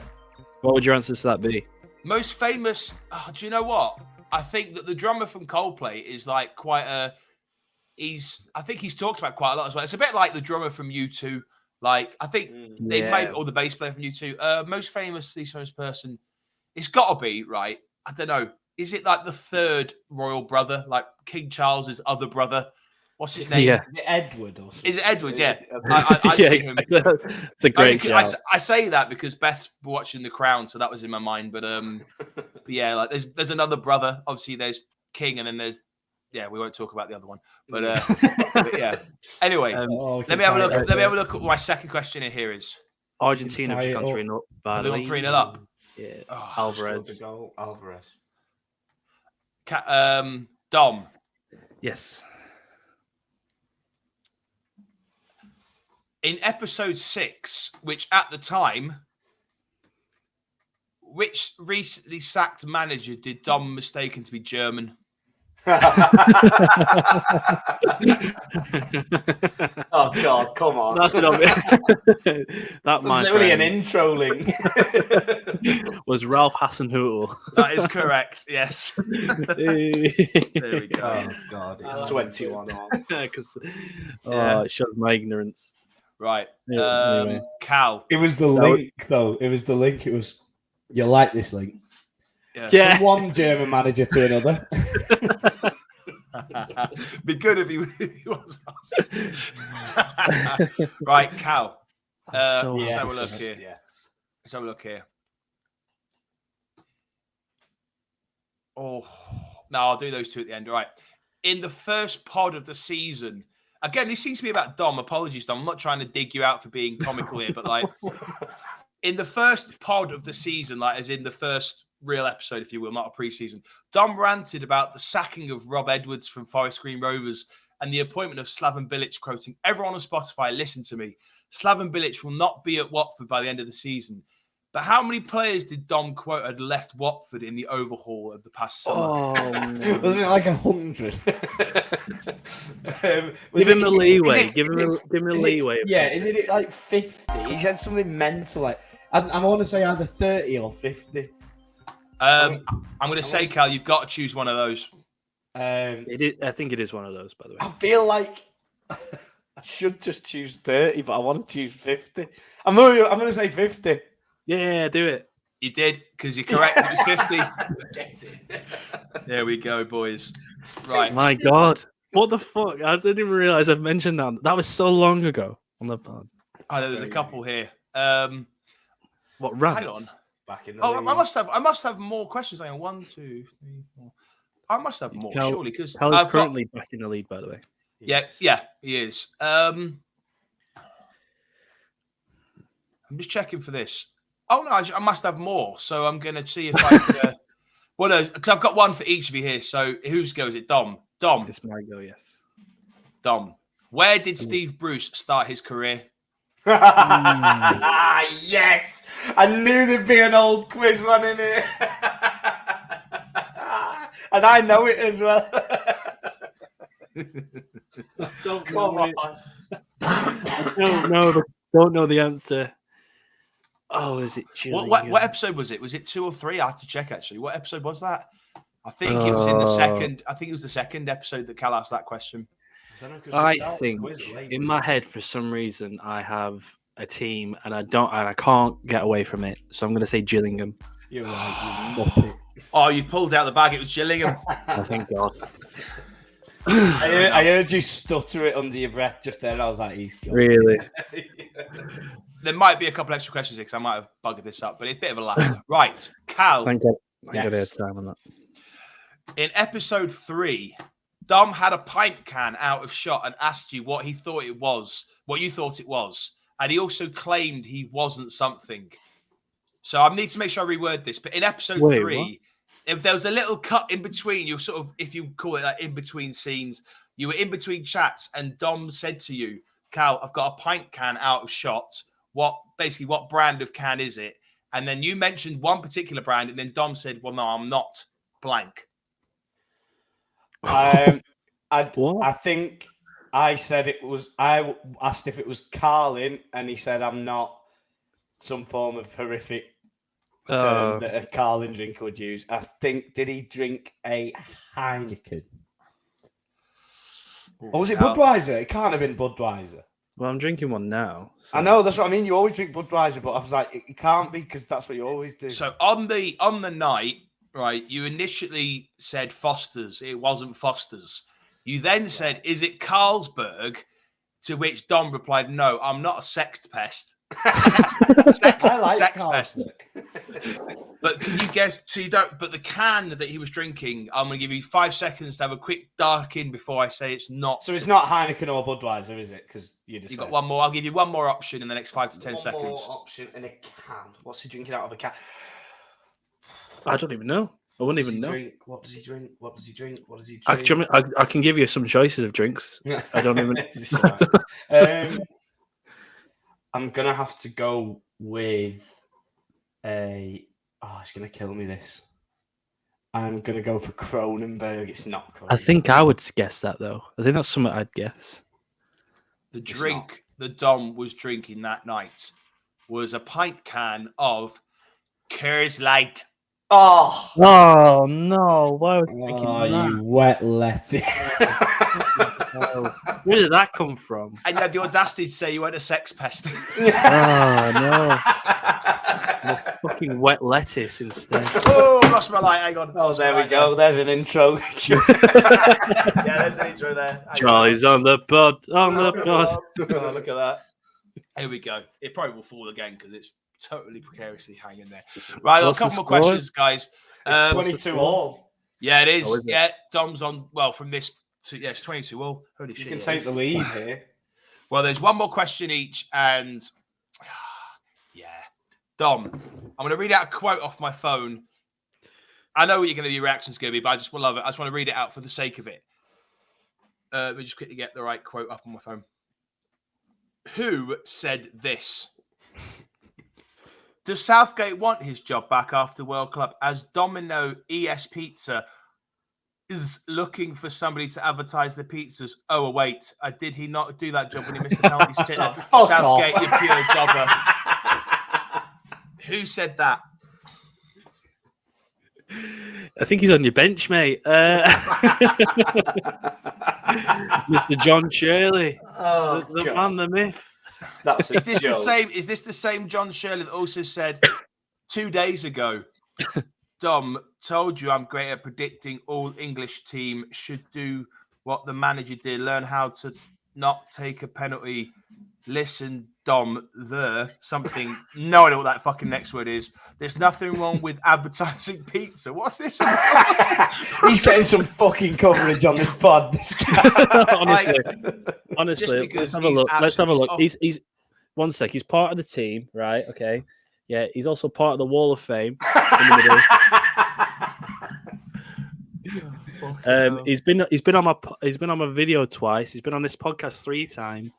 What would your answer to that be? Most famous, do you know what? I think that the drummer from Coldplay is like quite a... I think he's talked about quite a lot as well. It's a bit like the drummer from U2. Like, I think they made or the bass player from U2. Most famous, least famous person, it's got to be, right? I don't know. Is it like the 3rd royal brother, like King Charles's other brother? What's his name? Yeah. Is it Edward or something? Is it Edward? Yeah. Yeah, exactly. It's a great shout. I say that because Beth's watching The Crown, so that was in my mind. But yeah, like there's another brother. Obviously, there's King, and then there's we won't talk about the other one. But, but yeah. Anyway, let me have a look. Let me have a look at what my second question here is. Argentina have gone 3-0 up. They've gone 3-0 up. Yeah. Alvarez. Dom. Yes. In episode 6, which at the time, which recently sacked manager did Dom mistaken to be German? Oh God, come on. That's not that was literally an intro link. Was Ralph Hasenhüttl. That is correct, yes. There we go. Oh God, it's 21 on. Because it shows my ignorance. Right. Anyway. Cal. It was the link, though. It was the link. It was, you like this link? Yeah. From one German manager to another. Be good if he was. Right, Cal. Let's have a look here. Let's have a look here. Oh, no, I'll do those two at the end. All right. In the first pod of the season, again, this seems to be about Dom. Apologies, Dom. I'm not trying to dig you out for being comical here, but like in the first pod of the season, like as in the first real episode, if you will, not a preseason, Dom ranted about the sacking of Rob Edwards from Forest Green Rovers and the appointment of Slaven Bilic, quoting, "Everyone on Spotify, listen to me. Slaven Bilic will not be at Watford by the end of the season." But how many players did Dom quote had left Watford in the overhaul of the past summer? Wasn't it like 100? Give him a leeway. Give him a leeway. Isn't it like 50? He said something mental. Like I want to say either 30 or 50. I'm going to say, Cal, you've got to choose one of those. It is, I think it is one of those, by the way. I feel like I should just choose 30, but I want to choose 50. I'm going to say 50. Yeah, do it. You did, because you're correct. It was 50. There we go, boys. Right. My God. What the fuck? I didn't even realize I've mentioned that. That was so long ago on the pod. Oh, there was a couple here. What, rants? Hang on. Back in the I must have more questions. Hang on. 1, 2, 3, 4. I must have more, surely, because Cal is currently back in the lead, by the way. Yeah, he is. I'm just checking for this. Oh no, I must have more. So I'm going to see if I can. Well, no, because I've got one for each of you here. So whose go is it? Dom. It's my go, yes. Dom. Where did Steve Bruce start his career? Yes! I knew there'd be an old quiz one in it. And I know it as well. Come on. Don't know the answer. Oh, is it Gillingham? What episode was it? Was it 2 or 3? I have to check actually. What episode was that? I think it was in the second. I think it was the second episode that Cal asked that question. I think in my head, for some reason, I have a team, and I can't get away from it. So I'm going to say Gillingham. You're right, you muppet. Oh, you pulled out the bag. It was Gillingham. Oh, thank God. I heard you stutter it under your breath just then. I was like, he's gone. Really? There might be a couple extra questions here because I might have bugged this up, but it's a bit of a laugh. Right, Cal. Thank God. I had time on that. In episode 3, Dom had a pint can out of shot and asked you what you thought it was, and he also claimed he wasn't something. So I need to make sure I reword this. But in episode 3, there was a little cut in between. You sort of, if you call it that, in between scenes, you were in between chats, and Dom said to you, "Cal, I've got a pint can out of shot. What brand of can is it?" And then you mentioned one particular brand, and then Dom said, "Well, no, I'm not blank." I think I said it was. I asked if it was Carlin, and he said I'm not. Some form of horrific term that a Carlin drinker would use. I think, did he drink a Heineken? Or was it Budweiser? It can't have been Budweiser. Well, I'm drinking one now. So. I know, that's what I mean. You always drink Budweiser, but I was like, it can't be because that's what you always do. So on the night, right, you initially said Foster's. It wasn't Foster's. You then said, "Is it Carlsberg?" To which Dom replied, "No, I'm not a sex pest." sex pest. But can you guess? So you don't. But the can that he was drinking, I'm going to give you 5 seconds to have a quick dark in before I say it's not. So it's not Heineken or Budweiser, is it? Because you've got one more. I'll give you one more option in the next 5 to 10 seconds. One more option in a can. What's he drinking out of a can? I don't even know. I wouldn't even know. What does he drink? What does he drink? What does he drink? I can give you some choices of drinks. I don't even. I'm gonna have to go with a. Oh, it's gonna kill me. This. I'm gonna go for Kronenberg. It's not Kronenberg. I think I would guess that though. I think that's something I'd guess. The drink that Dom was drinking that night was a pint can of Coors Light. Oh no! Why would you that? You wet lettuce. Where did that come from? And you had the audacity to say you weren't a sex pest. Oh no! Fucking wet lettuce instead. Oh, I lost my light. Hang on. Oh, there we go. There's an intro. Yeah, there's an intro there. Charlie's on the pod. On the pod. Oh, look at that. Here we go. It probably will fall again because it's totally precariously hanging there. Right, a couple more questions, guys. It's 22 all. Yeah, it is. Yeah, Dom's on. Well, from this, it's 22 all. Holy shit! You can take the lead here. Well, there's one more question each, and yeah, Dom, I'm going to read out a quote off my phone. I know what your reaction's going to be, but I just will love it. I just want to read it out for the sake of it. Let me just quickly get the right quote up on my phone. Who said this? Does Southgate want his job back after World Club, as Domino ES Pizza is looking for somebody to advertise the pizzas? Oh, wait. Did he not do that job when he missed the penalty sitter? Southgate, you pure dobber. Who said that? I think he's on your bench, mate. Mr. John Shirley. Oh, the man, the myth. That's is this the same John Shirley that also said 2 days ago, Dom told you I'm great at predicting all English team should do what the manager did, learn how to not take a penalty. Listen, Dom, something. No idea what that fucking next word is. There's nothing wrong with advertising pizza. What's this? He's getting some fucking coverage on this pod. This honestly, let's have a look. He's 1 sec. He's part of the team, right? Okay. Yeah, he's also part of the Wall of Fame in the middle. He's been on my video twice. He's been on this podcast 3 times.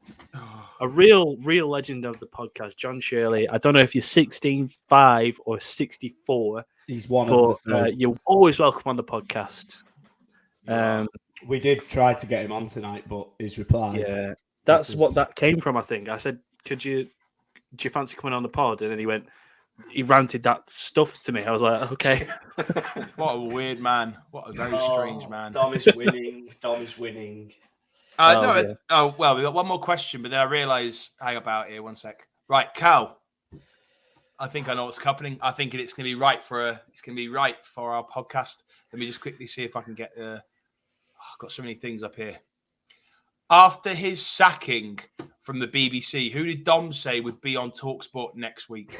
A real legend of the podcast, John Shirley. I don't know if you're 16, 5, or 64. He's one of the 3. You're always welcome on the podcast. We did try to get him on tonight, but his reply. Yeah, that's what that came from. I think I said, do you fancy coming on the pod? And then he ranted that stuff to me. I was like, okay. What a weird man. What a very strange man. Dom is winning. Well, we got one more question, but then I realise, hang about here, one sec. Right, Cal. I think I know what's happening. I think it's going to be right for our podcast. Let me just quickly see if I can get. I've got so many things up here. After his sacking from the BBC, who did Dom say would be on TalkSport next week?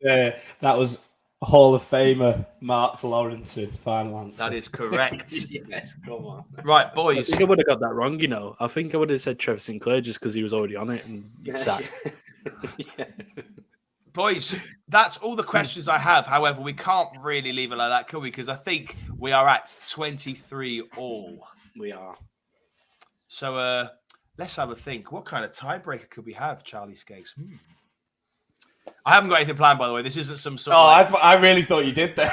That was Hall of Famer Mark Lawrenson. Final answer. That is correct. Yes, come on. Right, boys. I think I would have got that wrong, you know. I think I would have said Trevor Sinclair just because he was already on it and sacked. Yeah. Boys, that's all the questions I have. However, we can't really leave it like that, can we? Because I think we are at 23 all. We are. So let's have a think. What kind of tiebreaker could we have, Charlie Skeggs? I haven't got anything planned, by the way. This isn't some sort of... I really thought you did that.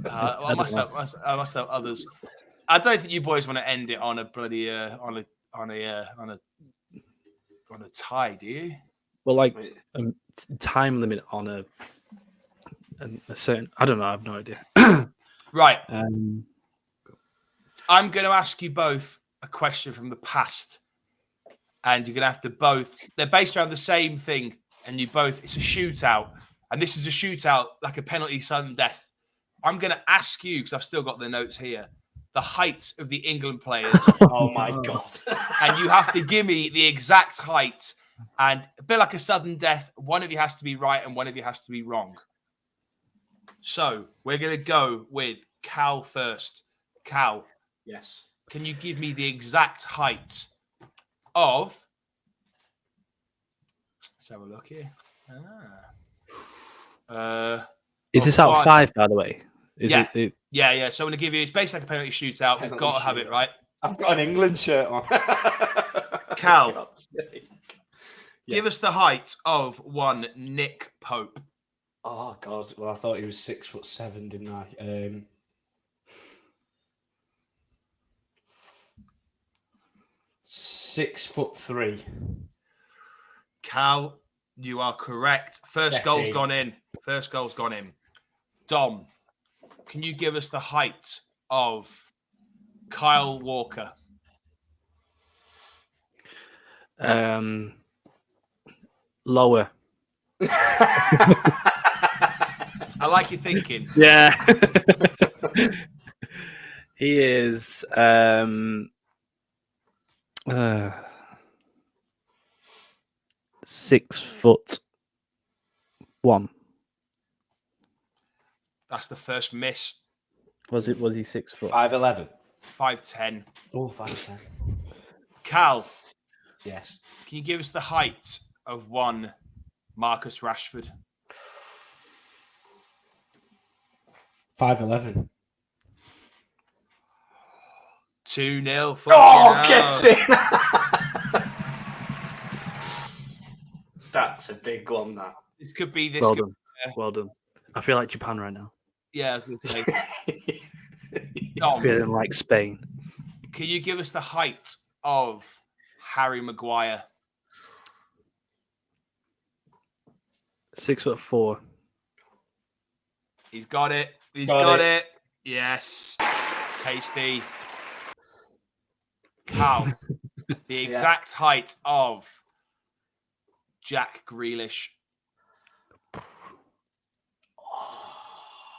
No. I must have others. I don't think you boys want to end it on a bloody on a tie, do you? Well, like time limit on a certain... I don't know. I have no idea. Right. I'm going to ask you both a question from the past, and you're going to have to both. They're based around the same thing, and you both. It's a shootout, and this is a shootout like a penalty, sudden death. I'm going to ask you because I've still got the notes here. The height of the England players. Oh my god! And you have to give me the exact height, and a bit like a sudden death. One of you has to be right, and one of you has to be wrong. So we're going to go with Cal first. Cal. Yes. Can you give me the exact height of... Let's have a look here. Is this out of 5, by the way? Yeah. So I'm going to give you... It's basically like a penalty shootout. We've got to have it, right? I've got an England shirt on. Cal, give us the height of one Nick Pope. Oh, God. Well, I thought he was 6'7", didn't I? 6'3". Cal, you are correct. First goal's gone in. Dom, can you give us the height of Kyle Walker? Lower. I like your thinking. Yeah. He is 6'1". That's the first miss. Was he 6 foot? 5'11". 5'10". Oh, 5'10". Cal. Yes. Can you give us the height of one Marcus Rashford? 5'11". 2-0. Oh, get in! That's a big one, that. This could be this. Well done. I feel like Japan right now. Yeah, I was going to say. I'm feeling like Spain. Can you give us the height of Harry Maguire? 6'4". He's got it. He's got it. Yes. Tasty. Cal, the exact height of Jack Grealish.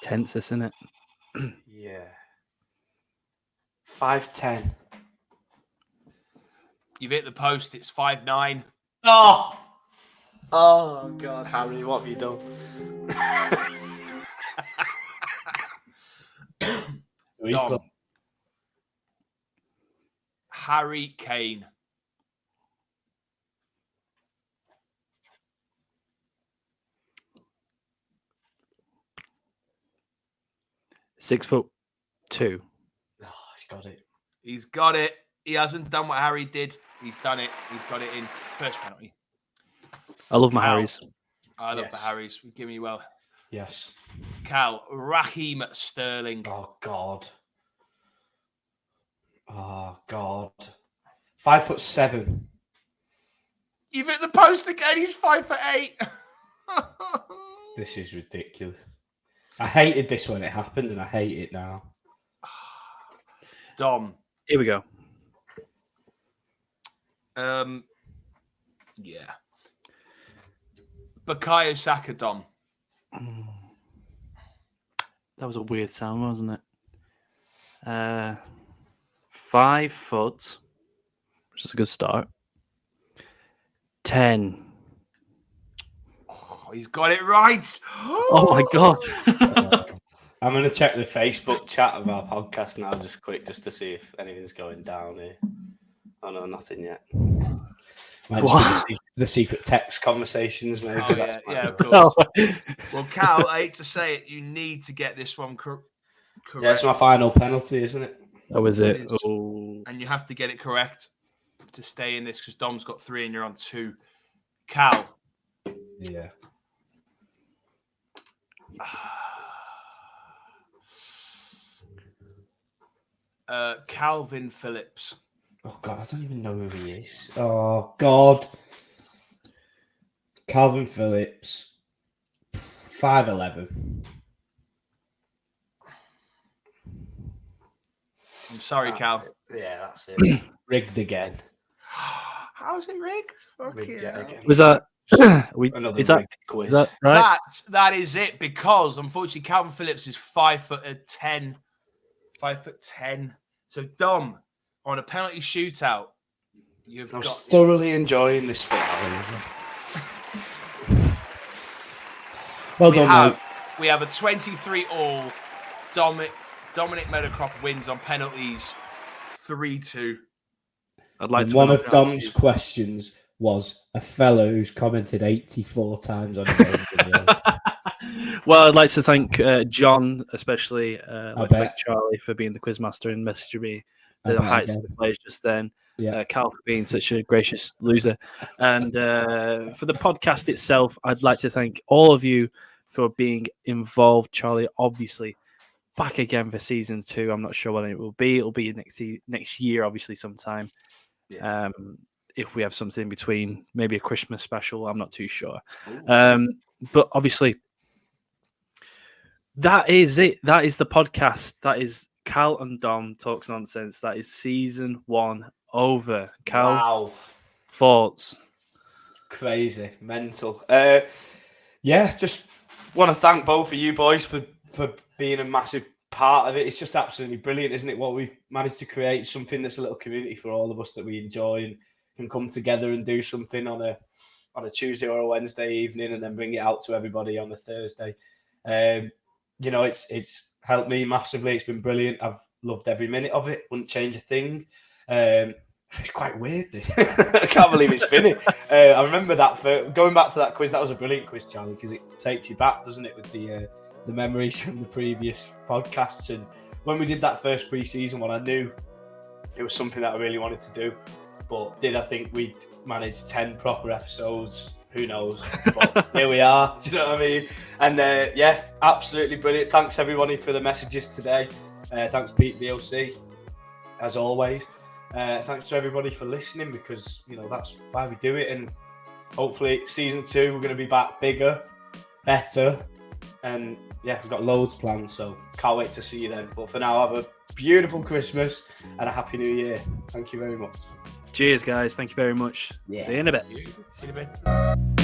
Tense, isn't it? Yeah. 5'10". You've hit the post. It's 5'9". Oh! Oh, God, Harry, what have you done? Dom. Harry Kane. 6'2". Oh, he's got it. He's got it. He hasn't done what Harry did. He's done it. He's got it in. First penalty. I love my Harrys. I love the Harrys. Give me well. Yes. Cal, Raheem Sterling. Oh, God. 5'7". You've hit the post again. He's 5'8". This is ridiculous. I hated this when it happened, and I hate it now. Dom. Here we go. Yeah. Bukayo Saka, Dom. That was a weird sound, wasn't it? 5 foot, which is a good start. 10. Oh, he's got it right. Oh my God. I'm going to check the Facebook chat of our podcast now, just quick, just to see if anything's going down here. Oh, no, nothing yet. Might just be the secret text conversations, maybe. Oh, yeah, of course. Well, Cal, I hate to say it, you need to get this one correct. Yeah, it's my final penalty, isn't it? Oh, is it? Oh. And you have to get it correct to stay in this because Dom's got 3 and you're on 2. Cal. Yeah. Calvin Phillips. Oh, God, I don't even know who he is. Oh, God. Calvin Phillips. 5'11". I'm sorry, Cal. Yeah, that's it. Rigged again. How's it rigged? Rigged yet again. Was that? Another is that rigged quiz. Is that right? That is it because unfortunately Calvin Phillips is 5'10". 5'10". So Dom, on a penalty shootout, I'm thoroughly enjoying this fit. Well done, mate. We have a 23-all. Dominic Meadowcroft wins on penalties 3-2. I'd like to. One of Dom's questions was a fellow who's commented 84 times on his video. Well, I'd like to thank John, especially. Thank Charlie for being the quizmaster and messaging me the heights of the players just then. Yeah. Cal for being such a gracious loser. And for the podcast itself, I'd like to thank all of you for being involved. Charlie, obviously, back again for season 2. I'm not sure when it will be. It'll be next year, obviously, sometime. Yeah. If we have something in between, maybe a Christmas special, I'm not too sure. But obviously, that is it. That is the podcast. That is Cal and Dom Talks Nonsense. That is season 1 over. Cal, wow. Thoughts? Crazy. Mental. Just want to thank both of you boys for being a massive part of it. It's just absolutely brilliant, isn't it? What we've managed to create, something that's a little community for all of us that we enjoy and can come together and do something on a Tuesday or a Wednesday evening and then bring it out to everybody on a Thursday. It's helped me massively. It's been brilliant. I've loved every minute of it. Wouldn't change a thing. It's quite weird. I can't believe it's finished. I remember that going back to that quiz. That was a brilliant quiz, Charlie, because it takes you back, doesn't it, with the memories from the previous podcasts. And when we did that first pre-season one, I knew it was something that I really wanted to do. But did I think we'd manage 10 proper episodes? Who knows? But here we are. Do you know what I mean? And absolutely brilliant. Thanks everybody for the messages today. Thanks Pete BOC, as always. Thanks to everybody for listening, because that's why we do it. And hopefully season 2 we're going to be back bigger, better, and we've got loads planned. So can't wait to see you then. But for now, have a beautiful Christmas and a happy New Year. Thank you very much. Cheers, guys. Thank you very much. Yeah. See you in a bit. See you in a bit.